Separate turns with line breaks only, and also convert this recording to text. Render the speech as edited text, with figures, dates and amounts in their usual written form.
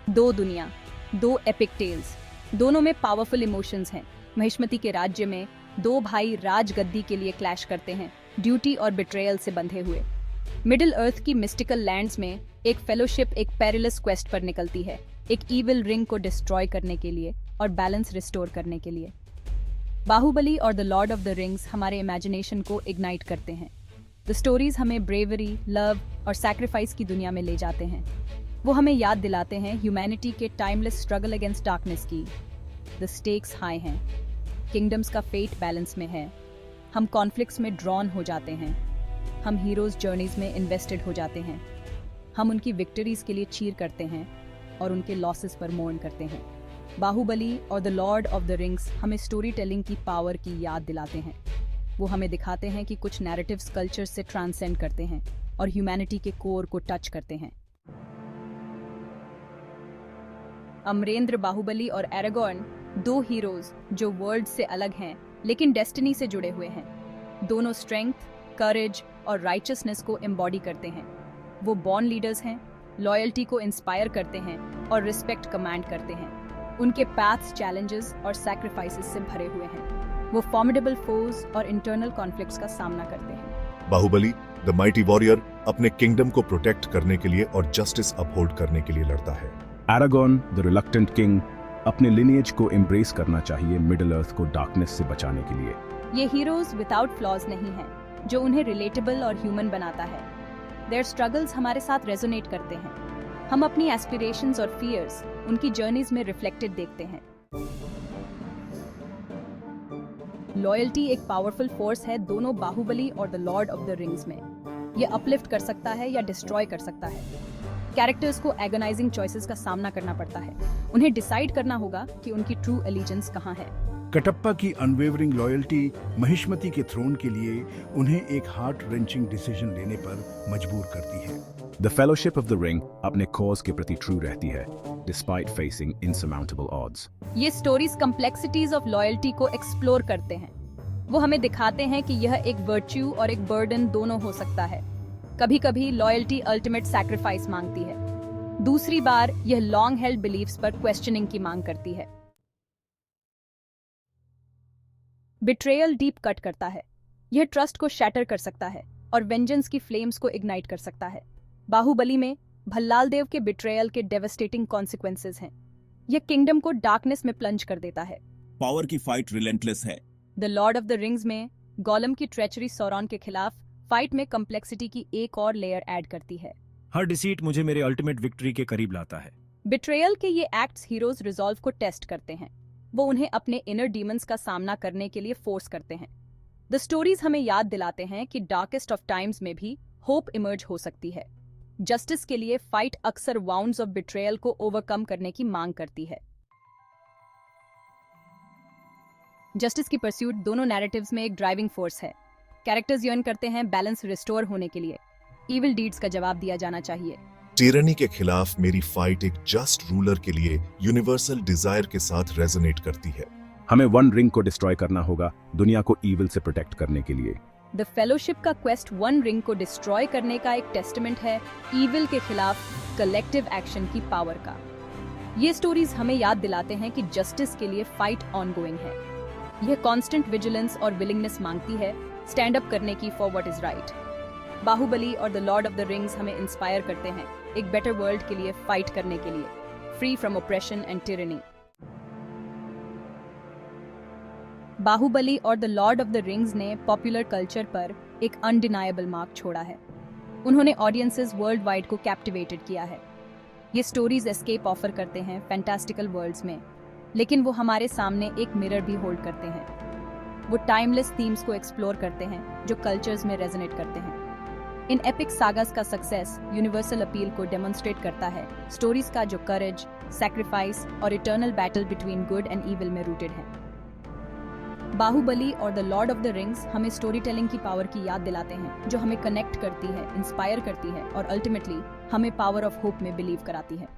दो दुनिया, दो एपिक टेल्स, दोनों में पावरफुल इमोशंस हैं। महिष्मति के राज्य में दो भाई राजगद्दी के लिए क्लैश करते हैं, ड्यूटी और बिट्रेयल से बंधे हुए। मिडिल अर्थ की मिस्टिकल लैंड्स में एक फेलोशिप एक पेरिलस क्वेस्ट पर निकलती है, एक ईविल रिंग को डिस्ट्रॉय करने के लिए और बैलेंस रिस्टोर करने के लिए। बाहुबली और the lord of the rings हमारे इमेजिनेशन को इग्नाइट करते हैं। द स्टोरीज हमें ब्रेवरी, लव और सैक्रिफाइस की दुनिया में ले जाते हैं। वो हमें याद दिलाते हैं ह्यूमैनिटी के टाइमलेस स्ट्रगल अगेंस्ट डार्कनेस की। द स्टेक्स हाई हैं, किंगडम्स का फेट बैलेंस में है, हम कॉन्फ्लिक्ट्स में ड्रॉन हो जाते हैं, हम हीरोज जर्नीज में इन्वेस्टेड हो जाते हैं, हम उनकी विक्टरीज के लिए चीर करते हैं और उनके लॉसेस पर मोर्न करते हैं। बाहुबली और the lord of the rings हमें स्टोरी टेलिंग की पावर की याद दिलाते हैं। वो हमें दिखाते हैं कि कुछ नैरेटिव्स कल्चर से ट्रांसेंड करते हैं और ह्यूमैनिटी के कोर को टच करते हैं। अमरेंद्र बाहुबली और एरागॉन दो हीरोज जो वर्ल्ड से अलग हैं लेकिन डेस्टिनी से जुड़े हुए हैं। दोनों स्ट्रेंथ, करेज और राइचसनेस को एम्बॉडी करते हैं। वो बॉर्न लीडर्स हैं, लॉयल्टी को इंस्पायर करते हैं और रिस्पेक्ट कमांड करते हैं। उनके पाथ्स चैलेंजेस और सैक्रिफाइसेस से भरे हुए हैं। वो फॉर्मिडेबल फोज और इंटरनल कॉन्फ्लिक्ट्स का सामना करते हैं।
बाहुबली द माइटी वॉरियर अपने किंगडम को प्रोटेक्ट करने के लिए और जस्टिस अपहोल्ड करने के लिए लड़ता है।
एरागॉन द रिलक्टेंट किंग अपने लिनिएज को एम्ब्रेस करना चाहिए मिडिल अर्थ को डार्कनेस से बचाने के लिए।
ये हीरोज विदाउट फ्लॉज नहीं हैं, जो उन्हें रिलेटेबल और ह्यूमन बनाता है। देयर स्ट्रगल्स हमारे साथ रेजोनेट करते हैं। हम अपनी एस्पिरेशंस और फियर्स उनकी जर्नीज में रिफ्लेक्टेड देखते हैं। लॉयल्टी एक पावरफुल फोर्स है दोनों बाहुबली और the lord of the rings में। ये अपलिफ्ट कर सकता है या डिस्ट्रॉय कर सकता है। कैरेक्टर्स को एगोनाइजिंग चॉइसेस का सामना करना पड़ता है। उन्हें डिसाइड करना होगा कि उनकी ट्रू एलिजेंस कहाँ है।
कटप्पा की अनवेवरिंग लॉयल्टी महिष्मति के थ्रोन के लिए उन्हें एक हार्ट रेंचिंग डिसीजन लेने पर मजबूर करती है।
The fellowship of the ring अपने कॉज के प्रति ट्रू रहती है, डिस्पाइट फेसिंग इनसरमाउंटेबल ऑड्स।
ये स्टोरीज कम्प्लेक्सिटीज ऑफ लॉयल्टी को एक्सप्लोर करते हैं। वो हमें दिखाते हैं कि यह एक वर्च्यू और एक बर्डन दोनों हो सकता है। कभी कभी लॉयल्टी अल्टीमेट सैक्रिफाइस मांगती है, दूसरी बार यह लॉन्ग हेल्ड बिलीफ्स पर क्वेश्चनिंग की मांग करती है। बिट्रेयल डीप कट करता है, यह ट्रस्ट को शैटर कर सकता है और वेंजेंस की फ्लेम्स को इग्नाइट कर सकता है। बाहुबली में भल्लाल देव के बिट्रेयल के डेवास्टेटिंग कॉन्सिक्वेंसेस हैं। यह किंगडम को डार्कनेस में प्लंज कर देता है।
पावर की फाइट रिलेंटलेस है।
The lord of the rings में गोलम की ट्रेचरी सौरॉन के खिलाफ फाइट में कम्प्लेक्सिटी की एक और लेयर ऐड करती है।
हर डिसीट मुझे मेरे अल्टीमेट विक्ट्री के करीब लाता है।
बिट्रेयल के ये एक्ट्स हीरोज रिजॉल्व को टेस्ट करते हैं। वो उन्हें अपने इनर डीमंस का सामना करने के लिए फोर्स करते हैं। द स्टोरीज हमें याद दिलाते हैं कि डार्केस्ट ऑफ टाइम्स में भी होप इमर्ज हो सकती है। जस्टिस के लिए फाइट अक्सर वाउंड्स ऑफ बिट्रेयल को ओवरकम करने की मांग करती है। जस्टिस की परस्यूट दोनों नैरेटिव्स में एक ड्राइविंग फोर्स है। कैरेक्टर्स यर्न करते हैं बैलेंस रिस्टोर होने के लिए। इविल डीड्स का जवाब दिया जाना चाहिए।
टिरनी के खिलाफ मेरी फाइट एक जस्ट रूलर के लिए यूनिवर्सल डिजायर के साथ रेजोनेट करती है।
हमें वन रिंग को डिस्ट्रॉय करना होगा दुनिया को ईविल से प्रोटेक्ट करने के लिए।
द फेलोशिप का क्वेस्ट वन रिंग को डिस्ट्रॉय करने का एक टेस्टमेंट है ईविल के खिलाफ कलेक्टिव एक्शन की पावर का। ये स्टोरीज हमें याद दिलाते हैं कि जस्टिस के लिए फाइट ऑनगोइंग है। यह कांस्टेंट विजिलेंस और विलिंगनेस मांगती है स्टैंड अप करने की for what is right. Baahubali और the lord of the rings हमें इंस्पायर करते हैं एक बेटर वर्ल्ड के लिए फाइट करने के लिए, free from oppression and tyranny. Baahubali और the lord of the rings ने पॉपुलर कल्चर पर एक अनडिनायबल मार्क छोड़ा है। उन्होंने ऑडियंसेस वर्ल्ड वाइड को कैप्टिवेटेड किया है। ये स्टोरीज एस्केप ऑफर करते हैं फैंटास्टिकल वर्ल्ड्स में, लेकिन वो हमारे सामने एक मिरर भी होल्ड करते हैं। वो टाइमलेस थीम्स को एक्सप्लोर करते हैं जो कल्चर्स में रेजोनेट करते हैं। इन एपिक सागास का सक्सेस यूनिवर्सल अपील को डेमोन्स्ट्रेट करता है, स्टोरीज का जो करेज, सैक्रिफाइस और eternal battle between good and evil में रूटेड है। बाहुबली और the lord of the rings हमें स्टोरी टेलिंग की पावर की याद दिलाते हैं, जो हमें कनेक्ट करती है, इंस्पायर करती है और अल्टीमेटली हमें पावर ऑफ होप में बिलीव कराती है।